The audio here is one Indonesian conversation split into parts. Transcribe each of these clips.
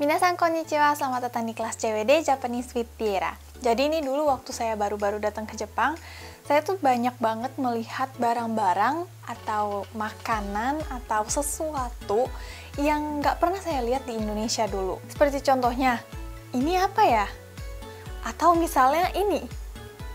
Minasan konnichiwa, selamat datang di kelas CWD Japanese with Tiara. Jadi ini dulu waktu saya baru-baru datang ke Jepang, saya tuh banyak banget melihat barang-barang atau makanan atau sesuatu yang nggak pernah saya lihat di Indonesia dulu. Seperti contohnya, ini apa ya? Atau misalnya ini,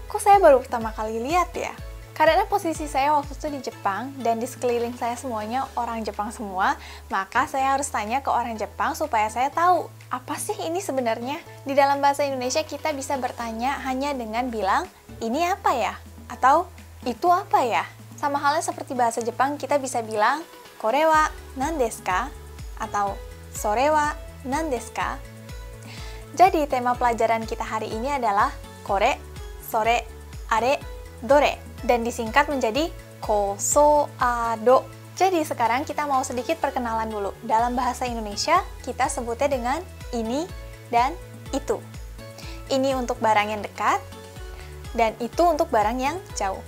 kok saya baru pertama kali lihat ya? Karena posisi saya waktu itu di Jepang dan di sekeliling saya semuanya orang Jepang semua, maka saya harus tanya ke orang Jepang supaya saya tahu apa sih ini sebenarnya. Di dalam bahasa Indonesia kita bisa bertanya hanya dengan bilang, ini apa ya? Atau itu apa ya? Sama halnya seperti bahasa Jepang kita bisa bilang, kore wa nan desu ka? Atau sore wa nan desu ka? Jadi tema pelajaran kita hari ini adalah kore, sore, are, dore. Dan disingkat menjadi kosoado. Jadi sekarang kita mau sedikit perkenalan dulu. Dalam bahasa Indonesia, kita sebutnya dengan ini dan itu. Ini untuk barang yang dekat, dan itu untuk barang yang jauh.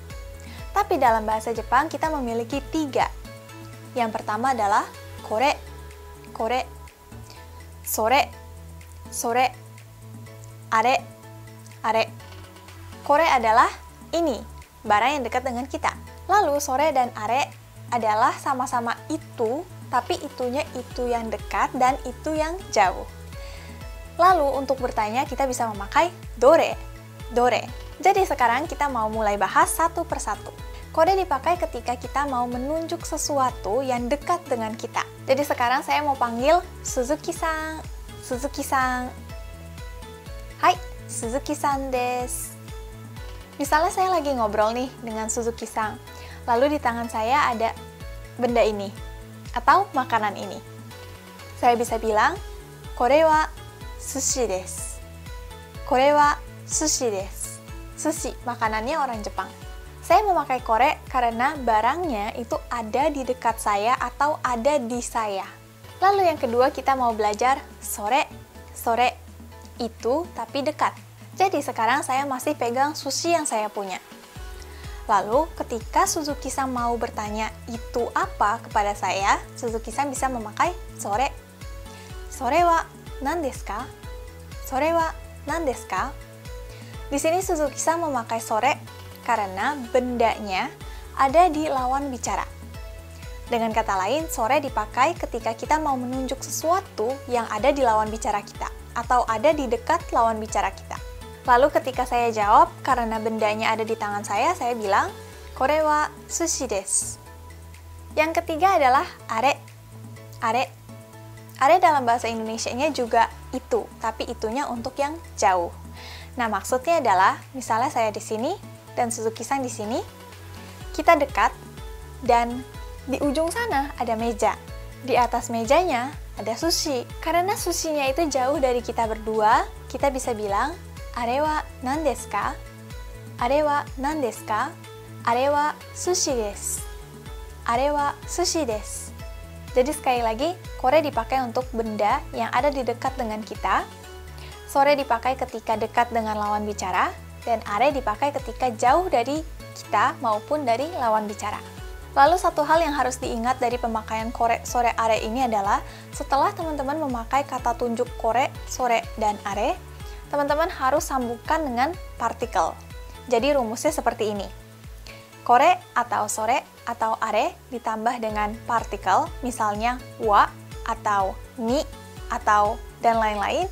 Tapi dalam bahasa Jepang, kita memiliki 3. Yang pertama adalah kore, kore, sore, sore, are, are. Kore adalah ini, barang yang dekat dengan kita. Lalu sore dan are adalah sama-sama itu, tapi itunya itu yang dekat dan itu yang jauh. Lalu untuk bertanya kita bisa memakai dore, dore. Jadi sekarang kita mau mulai bahas satu persatu. Kore dipakai ketika kita mau menunjuk sesuatu yang dekat dengan kita. Jadi sekarang saya mau panggil Suzuki-san, Suzuki-san. Hai, Suzuki-san desu. Misalnya saya lagi ngobrol nih dengan Suzuki-san, lalu di tangan saya ada benda ini, atau makanan ini. Saya bisa bilang, kore wa sushi desu. Kore wa sushi desu. Sushi, makanannya orang Jepang. Saya memakai kore karena barangnya itu ada di dekat saya atau ada di saya. Lalu yang kedua kita mau belajar sore, sore, itu tapi dekat. Jadi sekarang saya masih pegang sushi yang saya punya. Lalu ketika Suzuki-san mau bertanya itu apa kepada saya, Suzuki-san bisa memakai sore. Sore wa nan desu ka? Sore wa nan desu ka? Di sini Suzuki-san memakai sore karena bendanya ada di lawan bicara. Dengan kata lain, sore dipakai ketika kita mau menunjuk sesuatu yang ada di lawan bicara kita atau ada di dekat lawan bicara kita. Lalu ketika saya jawab, karena bendanya ada di tangan saya bilang, kore wa sushi desu. Yang ketiga adalah are. Are. Are dalam bahasa Indonesianya juga itu, tapi itunya untuk yang jauh. Nah, maksudnya adalah, misalnya saya di sini, dan Suzuki-san di sini, kita dekat, dan di ujung sana ada meja. Di atas mejanya ada sushi. Karena sushinya itu jauh dari kita berdua, kita bisa bilang, are wa nan desu ka? Are wa nan desu ka? Are wa sushi desu. Are wa sushi desu. Jadi sekali lagi, kore dipakai untuk benda yang ada di dekat dengan kita. Sore dipakai ketika dekat dengan lawan bicara. Dan are dipakai ketika jauh dari kita maupun dari lawan bicara. Lalu satu hal yang harus diingat dari pemakaian kore, sore, are ini adalah setelah teman-teman memakai kata tunjuk kore, sore, dan are, teman-teman harus sambungkan dengan partikel. Jadi rumusnya seperti ini. Kore atau sore atau are ditambah dengan partikel, misalnya wa atau ni atau dan lain-lain,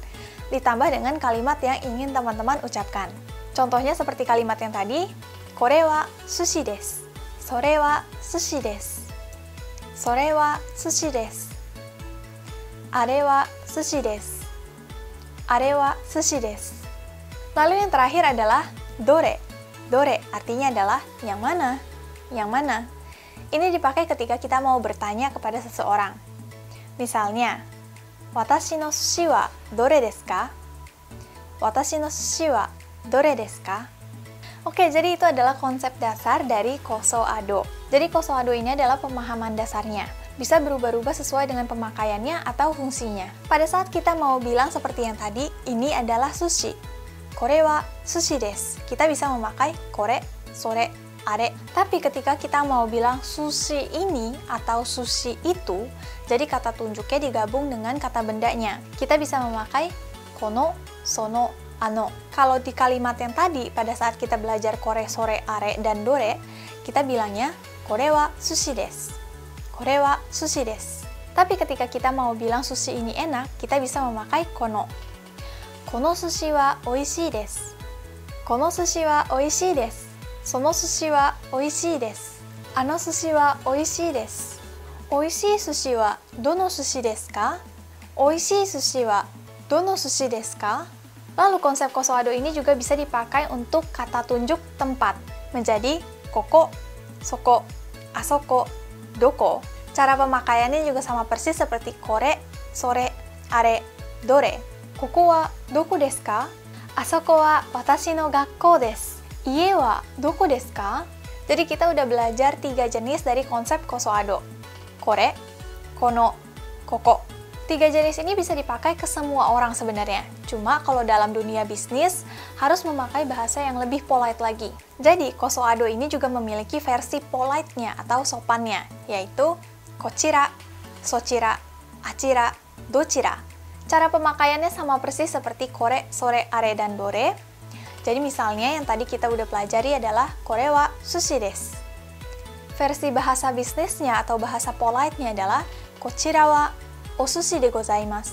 ditambah dengan kalimat yang ingin teman-teman ucapkan. Contohnya seperti kalimat yang tadi, kore wa sushi desu. Sore wa sushi desu. Sore wa sushi desu. Are wa sushi desu. Are wa sushi desu. Lalu yang terakhir adalah dore. Dore artinya adalah yang mana? Yang mana? Ini dipakai ketika kita mau bertanya kepada seseorang. Misalnya, watashi no sushi wa dore desu ka? Watashi no sushi wa dore desu ka? Oke, jadi itu adalah konsep dasar dari kosoado. Jadi kosoado ini adalah pemahaman dasarnya. Bisa berubah-ubah sesuai dengan pemakaiannya atau fungsinya. Pada saat kita mau bilang seperti yang tadi, ini adalah sushi. Kore wa sushi desu. Kita bisa memakai kore, sore, are. Tapi ketika kita mau bilang sushi ini atau sushi itu, jadi kata tunjuknya digabung dengan kata bendanya. Kita bisa memakai kono, sono, ano. Kalau di kalimat yang tadi, pada saat kita belajar kore, sore, are, dan dore, kita bilangnya kore wa sushi desu. Kore wa sushi desu. Tapi ketika kita mau bilang sushi ini enak, kita bisa memakai kono. Kono sushi wa oishii desu. Kono sushi wa oishii desu. Sono sushi wa oishii desu. Ano sushi wa oishii desu. Oishii sushi wa dono sushi desu ka? Oishii sushi wa dono sushi desu ka? Lalu konsep kosoado ini juga bisa dipakai untuk kata tunjuk tempat menjadi koko, soko, asoko, doko. Cara pemakaiannya juga sama persis seperti kore, sore, are, dore. Koko wa doko desu ka? Asoko wa watashi no gakkou desu. Ie wa doko desu ka? Jadi kita udah belajar 3 jenis dari konsep kosoado. Kore, kono, koko. 3 jenis ini bisa dipakai ke semua orang sebenarnya. Cuma kalau dalam dunia bisnis, harus memakai bahasa yang lebih polite lagi. Jadi, kosoado ini juga memiliki versi polite-nya atau sopannya, yaitu kochira, sochira, achira, dochira. Cara pemakaiannya sama persis seperti kore, sore, are, dan dore. Jadi misalnya yang tadi kita udah pelajari adalah kore wa sushi desu. Versi bahasa bisnisnya atau bahasa polite-nya adalah kochira wa osushi de gozaimasu.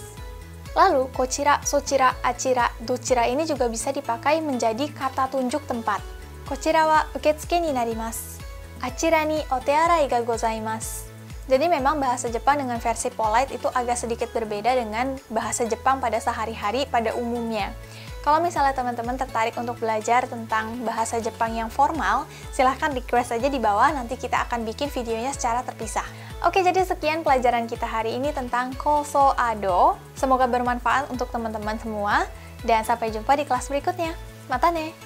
Lalu kochira, sochira, achira, dochira ini juga bisa dipakai menjadi kata tunjuk tempat. Kochira wa uketsuke ni narimasu. Achira ni otearai ga gozaimasu. Jadi memang bahasa Jepang dengan versi polite itu agak sedikit berbeda dengan bahasa Jepang pada sehari-hari pada umumnya. Kalau misalnya teman-teman tertarik untuk belajar tentang bahasa Jepang yang formal, silahkan request aja di bawah, nanti kita akan bikin videonya secara terpisah. Oke, jadi sekian pelajaran kita hari ini tentang kosoado. Semoga bermanfaat untuk teman-teman semua, dan sampai jumpa di kelas berikutnya. Mata ne!